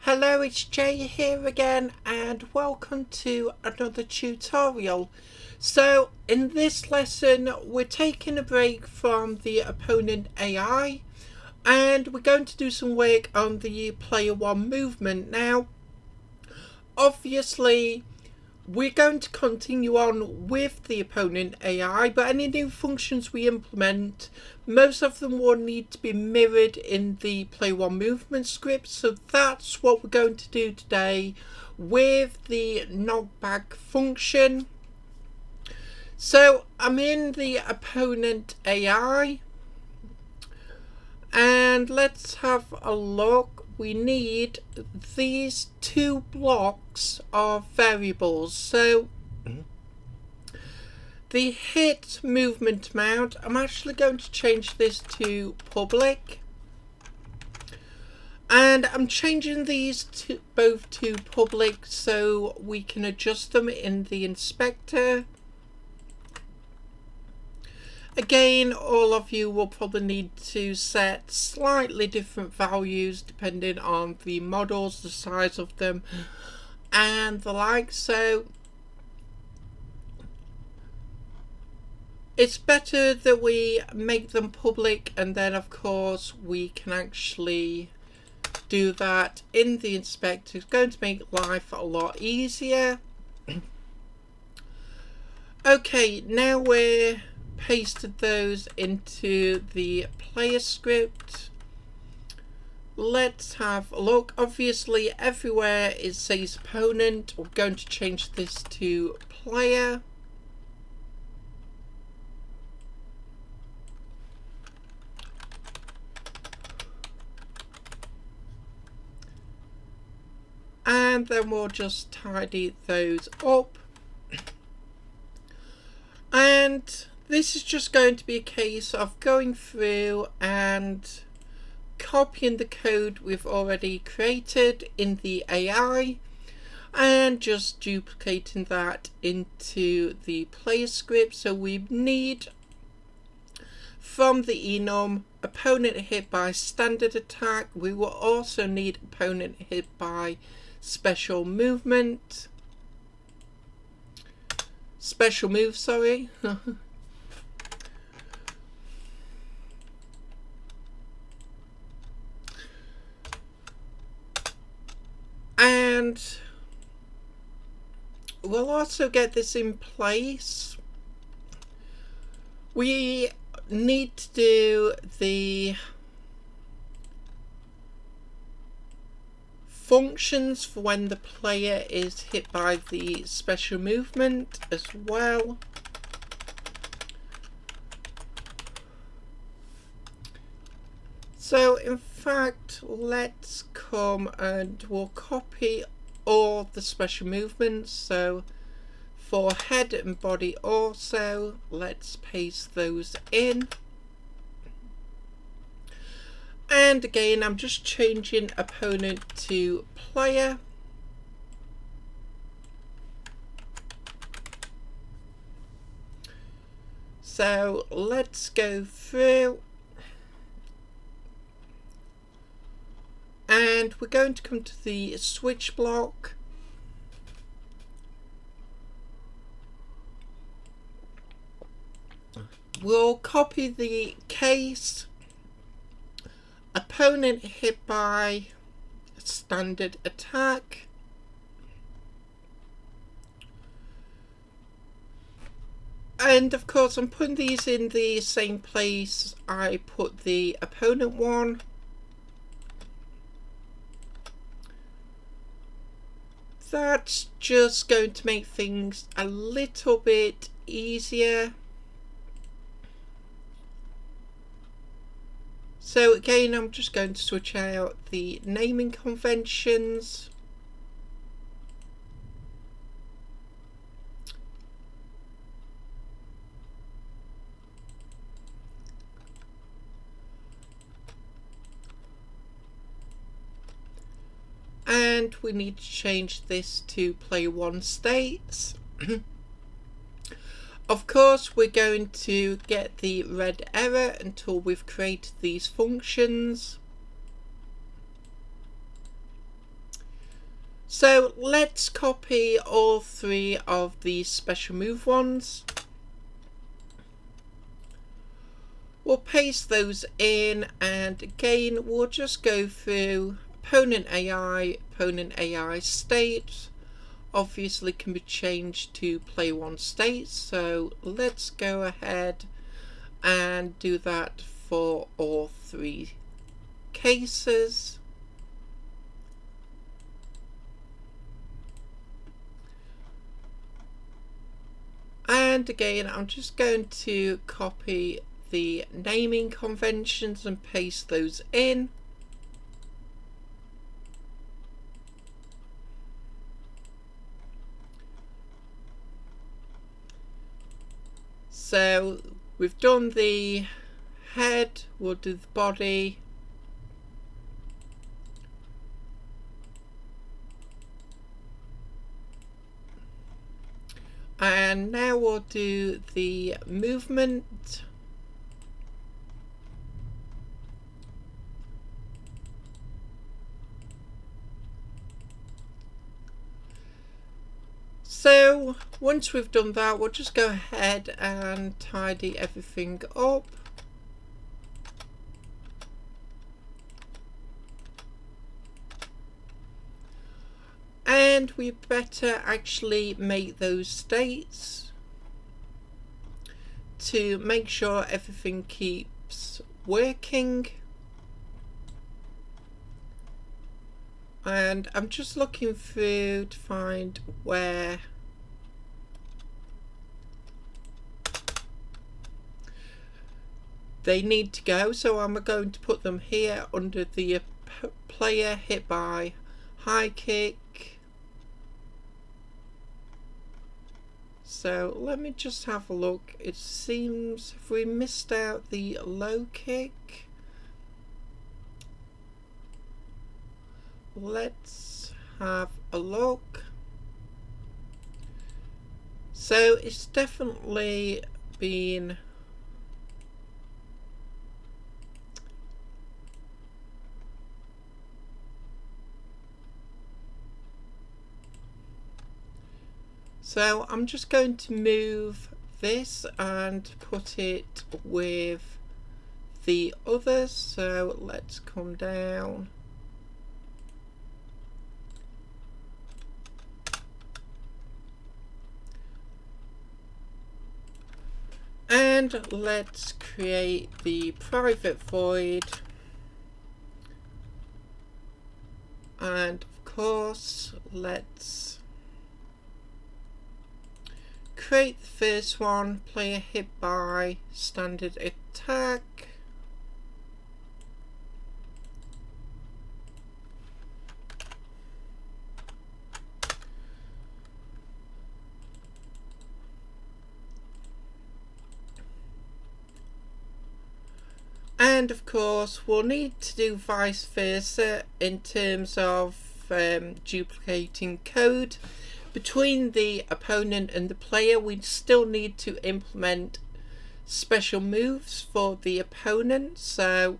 Hello, it's Jay here again and welcome to another tutorial. So in this lesson we're taking a break from the opponent AI and we're going to do some work on the player one movement. Now obviously we're going to continue on with the opponent AI, but any new functions we implement, most of them will need to be mirrored in the Play One movement script. So that's what we're going to do today with the knockback function. So I'm in the opponent AI and let's have a look. We need these two blocks of variables. So the hit movement amount, I'm actually going to change this to public. And I'm changing these to both to public so we can adjust them in the inspector. Again, all of you will probably need to set slightly different values depending on the models, the size of them, and the like. So it's better that we make them public, and then of course we can actually do that in the inspector. It's going to make life a lot easier. Okay, now we're pasted those into the player script. Let's have a look. Obviously everywhere it says opponent. We're going to change this to player. And then we'll just tidy those up. And this is just going to be a case of going through and copying the code we've already created in the AI and just duplicating that into the player script. So we need from the enum opponent hit by standard attack. We will also need opponent hit by special move, sorry. And we'll also get this in place. We need to do the functions for when the player is hit by the special movement as well. So in fact, let's come and we'll copy all the special movements. So for head and body also, let's paste those in. And again, I'm just changing opponent to player. So let's go through. And we're going to come to the switch block. We'll copy the case. Opponent hit by standard attack. And of course I'm putting these in the same place I put the opponent one. That's just going to make things a little bit easier. So again, I'm just going to switch out the naming conventions. And we need to change this to player one states. Of course, we're going to get the red error until we've created these functions. So let's copy all three of these special move ones. We'll paste those in, and again we'll just go through opponent AI state. Obviously can be changed to player one state, so let's go ahead and do that for all three cases. And again, I'm just going to copy the naming conventions and paste those in. So we've done the head, we'll do the body. And now we'll do the movement. So once we've done that, we'll just go ahead and tidy everything up. And we better actually make those states to make sure everything keeps working. And I'm just looking through to find where they need to go, so I'm going to put them here under the player hit by high kick. So let me just have a look. It seems, have we missed out the low kick? Let's have a look. So it's definitely been so I'm just going to move this and put it with the others. So let's come down. And let's create the private void. And of course, let's create the first one, player hit by standard attack. And of course, we'll need to do vice versa in terms of duplicating code between the opponent and the player. We still need to implement special moves for the opponent, so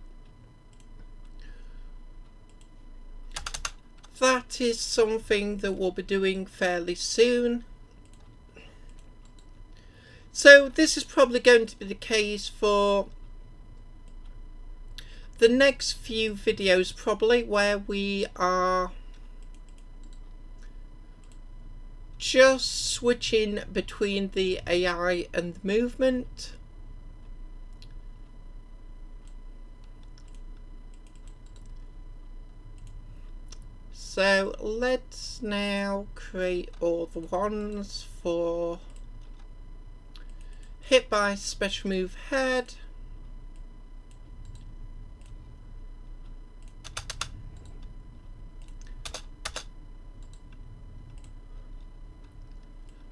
that is something that we'll be doing fairly soon. So this is probably going to be the case for the next few videos, probably, where we are just switching between the AI and the movement. So let's now create all the ones for hit by special move head.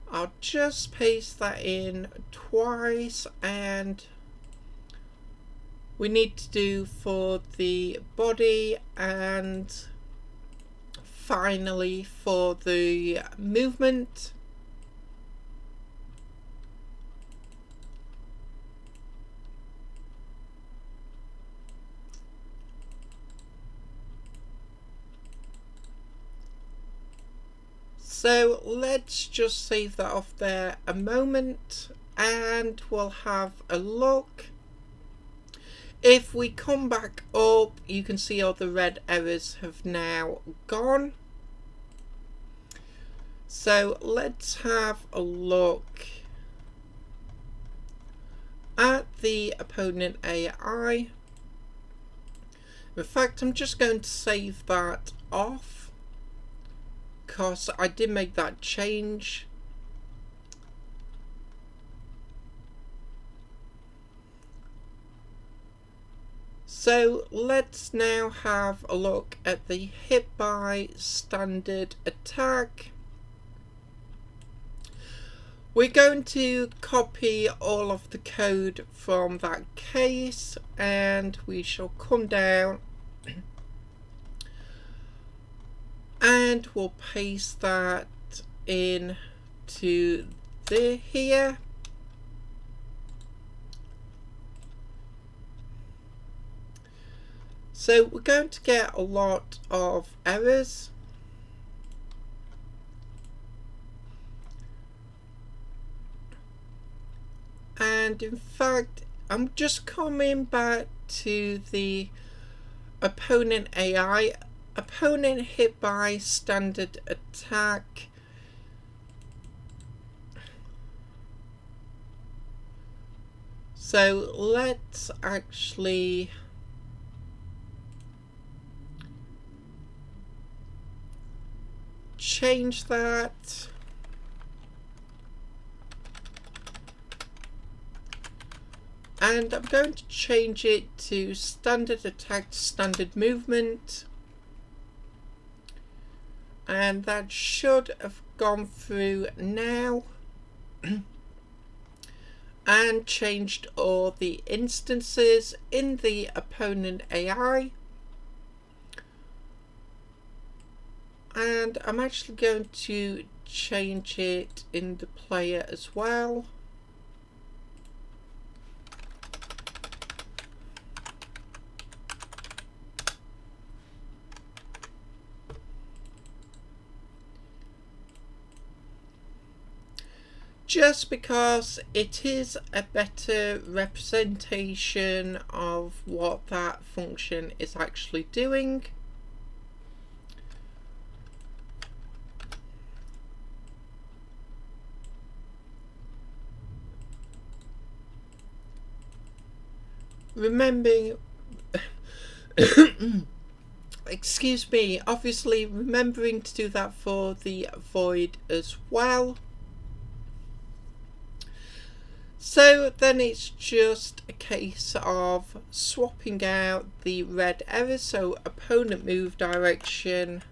I'll just paste that in twice, and we need to do for the body and finally for the movement. So let's just save that off there a moment and we'll have a look. If we come back up, you can see all the red errors have now gone. So let's have a look at the opponent AI. In fact, I'm just going to save that off because I did make that change. So let's now have a look at the hit by standard attack. We're going to copy all of the code from that case and we shall come down and we'll paste that in to here. So we're going to get a lot of errors. And in fact, I'm just coming back to the opponent AI. Opponent hit by standard attack. So let's actually change that. And I'm going to change it to standard attack, standard movement. And that should have gone through now. And changed all the instances in the opponent AI. And I'm actually going to change it in the player as well. Just because it is a better representation of what that function is actually doing. Remembering excuse me, obviously remembering to do that for the void as well. So then it's just a case of swapping out the red errors, so opponent move direction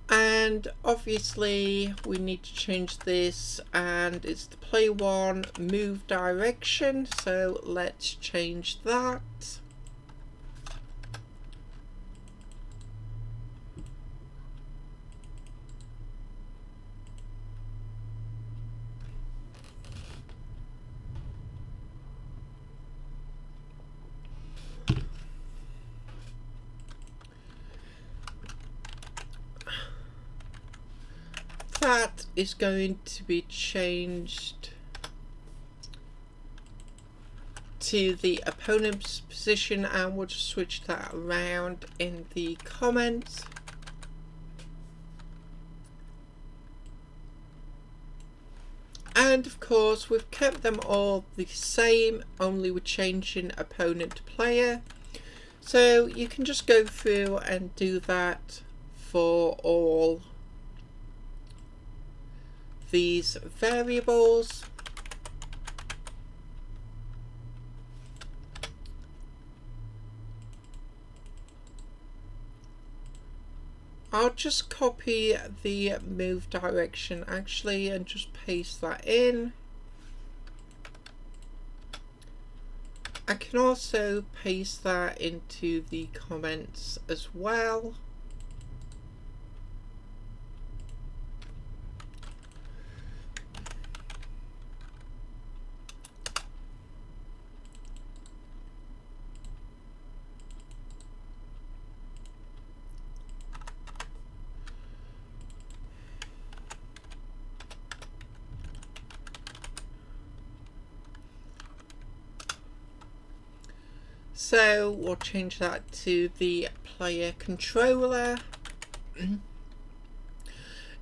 and obviously we need to change this and it's the play one move direction, so let's change that. That is going to be changed to the opponent's position and we'll just switch that around in the comments. And of course we've kept them all the same, only we're changing opponent to player. So you can just go through and do that for all these variables. I'll just copy the move direction actually and just paste that in. I can also paste that into the comments as well. So we'll change that to the player controller.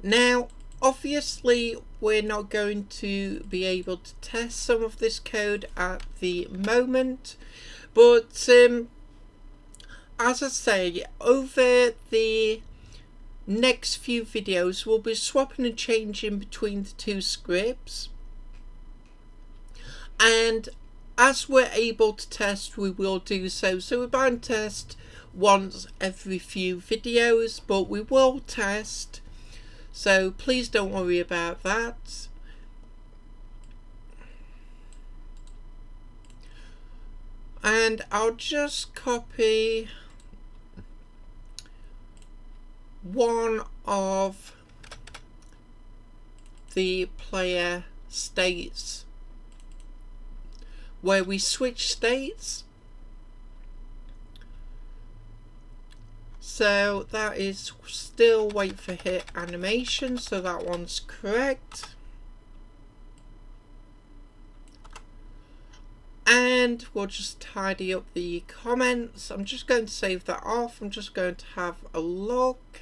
Now obviously we're not going to be able to test some of this code at the moment, but as I say, over the next few videos we'll be swapping and changing between the two scripts, and as we're able to test we will do so. So we won't test once every few videos, but we will test, so please don't worry about that. And I'll just copy one of the player states where we switch states. So that is still wait for hit animation, so that one's correct. And we'll just tidy up the comments. I'm just going to save that off. I'm just going to have a look.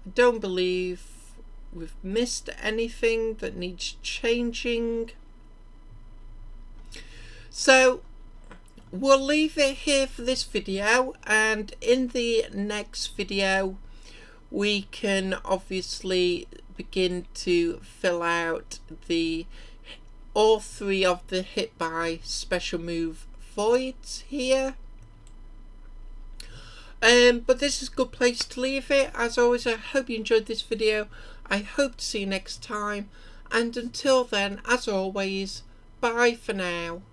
I don't believe we've missed anything that needs changing. So we'll leave it here for this video, and in the next video we can obviously begin to fill out all three of the hit by special move voids here. But this is a good place to leave it. As always, I hope you enjoyed this video. I hope to see you next time, and until then, as always, bye for now.